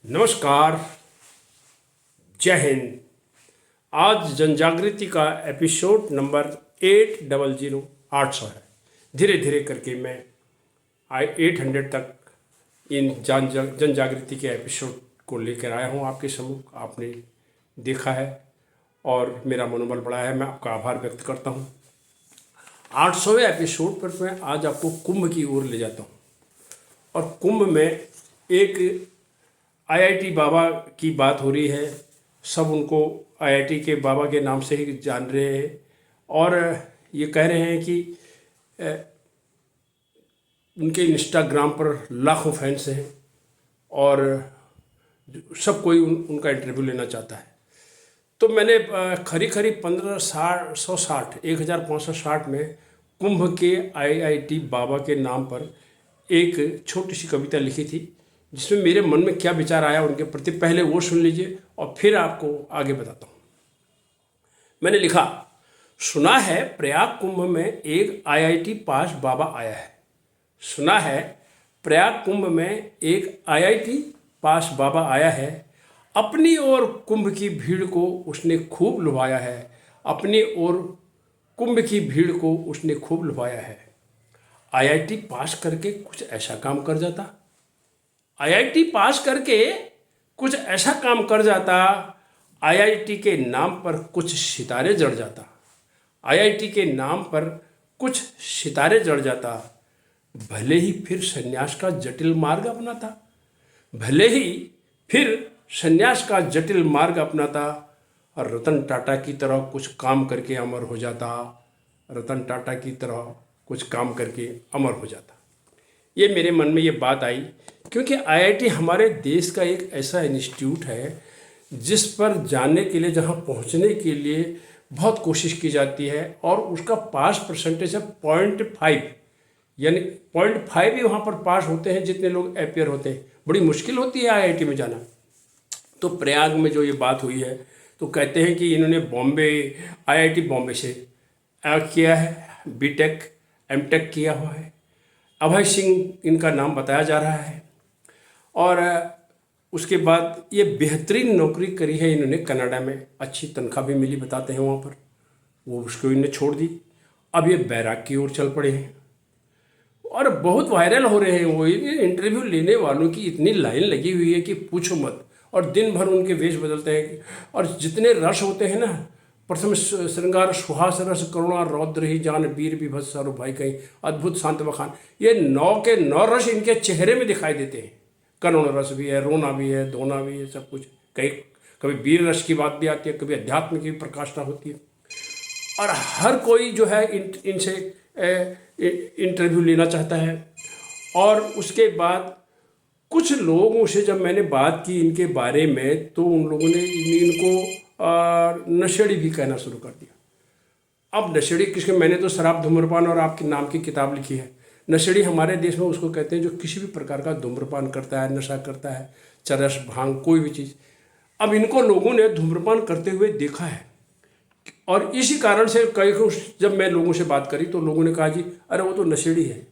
नमस्कार। जय हिंद। आज जनजागृति का एपिसोड नंबर 800 है। धीरे धीरे करके मैं 800 तक इन जन जागृति के एपिसोड को लेकर आया हूँ आपके सम्मुख। आपने देखा है और मेरा मनोबल बढ़ाया है। मैं आपका आभार व्यक्त करता हूँ। 800वें एपिसोड पर मैं आज आपको कुंभ की ओर ले जाता हूँ। और कुंभ में एक आईआईटी बाबा की बात हो रही है। सब उनको आईआईटी के बाबा के नाम से ही जान रहे हैं और ये कह रहे हैं कि उनके इंस्टाग्राम पर लाखों फैंस हैं और सब कोई उनका इंटरव्यू लेना चाहता है। तो मैंने खरी 1560 में कुंभ के आईआईटी बाबा के नाम पर एक छोटी सी कविता लिखी थी, जिसमें मेरे मन में क्या विचार आया उनके प्रति। पहले वो सुन लीजिए और फिर आपको आगे बताता हूँ। मैंने लिखा, सुना है प्रयाग कुंभ में एक आईआईटी पास बाबा आया है। सुना है प्रयाग कुंभ में एक आईआईटी पास बाबा आया है। अपनी ओर कुंभ की भीड़ को उसने खूब लुभाया है। अपनी ओर कुंभ की भीड़ को उसने खूब लुभाया है। आईआईटी पास करके कुछ ऐसा काम कर जाता। आईआईटी पास करके कुछ ऐसा काम कर जाता। आईआईटी के नाम पर कुछ सितारे जड़ जाता। आईआईटी के नाम पर कुछ सितारे जड़ जाता। भले ही फिर संन्यास का जटिल मार्ग अपनाता। भले ही फिर संन्यास का जटिल मार्ग अपनाता और रतन टाटा की तरह कुछ काम करके अमर हो जाता। रतन टाटा की तरह कुछ काम करके अमर हो जाता। ये मेरे मन में ये बात आई क्योंकि आईआईटी हमारे देश का एक ऐसा इंस्टीट्यूट है जिस पर जाने के लिए, जहाँ पहुँचने के लिए बहुत कोशिश की जाती है और उसका पास परसेंटेज है 0.5, यानी 0.5 ही वहाँ पर पास होते हैं जितने लोग अपियर होते हैं। बड़ी मुश्किल होती है आईआईटी में जाना। तो प्रयाग में जो ये बात हुई है तो कहते हैं कि इन्होंने आईआईटी बॉम्बे से किया है, बीटेक एमटेक किया हुआ है। अभय सिंह इनका नाम बताया जा रहा है और उसके बाद ये बेहतरीन नौकरी करी है इन्होंने कनाडा में। अच्छी तनख्वाह भी मिली बताते हैं वहाँ पर। वो उसको इन्हें छोड़ दी। अब ये बैराग की ओर चल पड़े हैं और बहुत वायरल हो रहे हैं। वो इंटरव्यू लेने वालों की इतनी लाइन लगी हुई है कि पूछो मत। और दिन भर उनके वेश बदलते हैं और जितने रस होते हैं ना, प्रथम श्रृंगार सुहास रस करुणा रौद्र ही जान वीर विभत्स सारो भाई कहीं अद्भुत शांत बखान, ये 9 के 9 रस इनके चेहरे में दिखाई देते हैं। करुण रस भी है, रोना भी है, धोना भी है, सब कुछ। कभी वीर रस की बात भी आती है, कभी अध्यात्म की प्रकाशना होती है और हर कोई जो है इनसे इंटरव्यू लेना चाहता है। और उसके बाद कुछ लोगों से जब मैंने बात की इनके बारे में तो उन लोगों ने इनको नशेड़ी भी कहना शुरू कर दिया। अब नशेड़ी किसके, मैंने तो शराब धूम्रपान और आपके नाम की किताब लिखी है। नशेड़ी हमारे देश में उसको कहते हैं जो किसी भी प्रकार का धूम्रपान करता है, नशा करता है, चरस भांग कोई भी चीज़। अब इनको लोगों ने धूम्रपान करते हुए देखा है और इसी कारण से जब मैं लोगों से बात करी तो लोगों ने कहा जी अरे वो तो नशेड़ी है।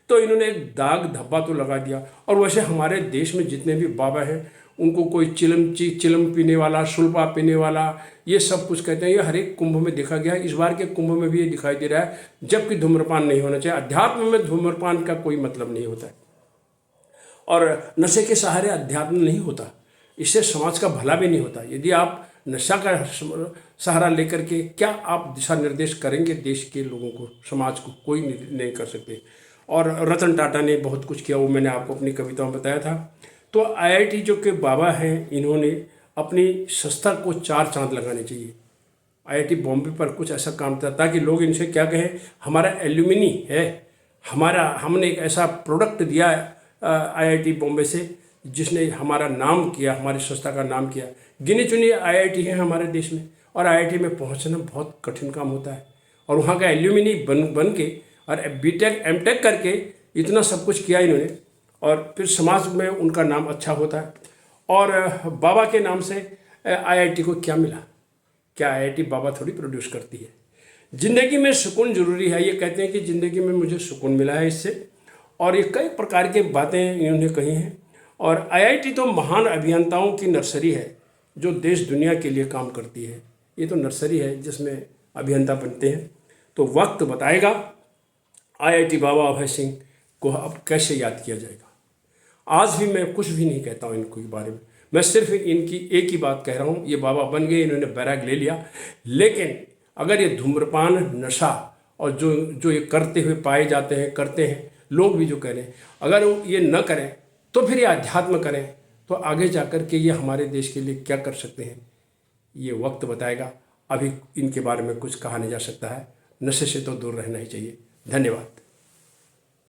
तो इन्होंने एक दाग धब्बा तो लगा दिया। और वैसे हमारे देश में जितने भी बाबा हैं उनको कोई चिलम पीने वाला, सुल्पा पीने वाला, ये सब कुछ कहते हैं। ये हर एक कुंभ में देखा गया है। इस बार के कुंभ में भी ये दिखाई दे रहा है, जबकि धूम्रपान नहीं होना चाहिए। अध्यात्म में धूम्रपान का कोई मतलब नहीं होता है और नशे के सहारे अध्यात्म नहीं होता। इससे समाज का भला भी नहीं होता। यदि आप नशा का सहारा लेकर के क्या आप दिशा निर्देश करेंगे देश के लोगों को, समाज को? कोई नहीं कर सकते। और रतन टाटा ने बहुत कुछ किया, वो मैंने आपको अपनी कविता में बताया था। तो आईआईटी जो के बाबा हैं इन्होंने अपनी संस्था को 4 चांद लगाने चाहिए। आईआईटी बॉम्बे पर कुछ ऐसा काम था ताकि लोग इनसे क्या कहें, हमारा एल्यूमिनी है, हमने एक ऐसा प्रोडक्ट दिया आईआईटी बॉम्बे से जिसने हमारा नाम किया, हमारी संस्था का नाम किया। गिने चुने आईआईटी हैं हमारे देश में और आईआईटी में पहुंचना बहुत कठिन काम होता है। और वहाँ का एल्यूमिनी बन के और बीटेक एमटेक करके इतना सब कुछ किया इन्होंने और फिर समाज में उनका नाम अच्छा होता है। और बाबा के नाम से आईआईटी को क्या मिला? क्या आईआईटी बाबा थोड़ी प्रोड्यूस करती है? ज़िंदगी में सुकून ज़रूरी है। ये कहते हैं कि ज़िंदगी में मुझे सुकून मिला है इससे। और ये कई प्रकार की बातें इन्होंने कही हैं और आईआईटी तो महान अभियंताओं की नर्सरी है जो देश दुनिया के लिए काम करती है। ये तो नर्सरी है जिसमें अभियंता बनते हैं। तो वक्त बताएगा आईआईटी बाबा अभय सिंह को अब कैसे याद किया जाएगा। आज भी मैं कुछ भी नहीं कहता हूँ इनके बारे में, मैं सिर्फ इनकी एक ही बात कह रहा हूँ, ये बाबा बन गए, इन्होंने बैराग ले लिया, लेकिन अगर ये धूम्रपान, नशा और जो जो ये करते हुए पाए जाते हैं, करते हैं लोग भी जो कह रहे हैं, अगर ये न करें तो फिर ये अध्यात्म करें तो आगे जा कर के ये हमारे देश के लिए क्या कर सकते हैं, ये वक्त बताएगा। अभी इनके बारे में कुछ कहा नहीं जा सकता है। नशे से तो दूर रहना ही चाहिए। धन्यवाद।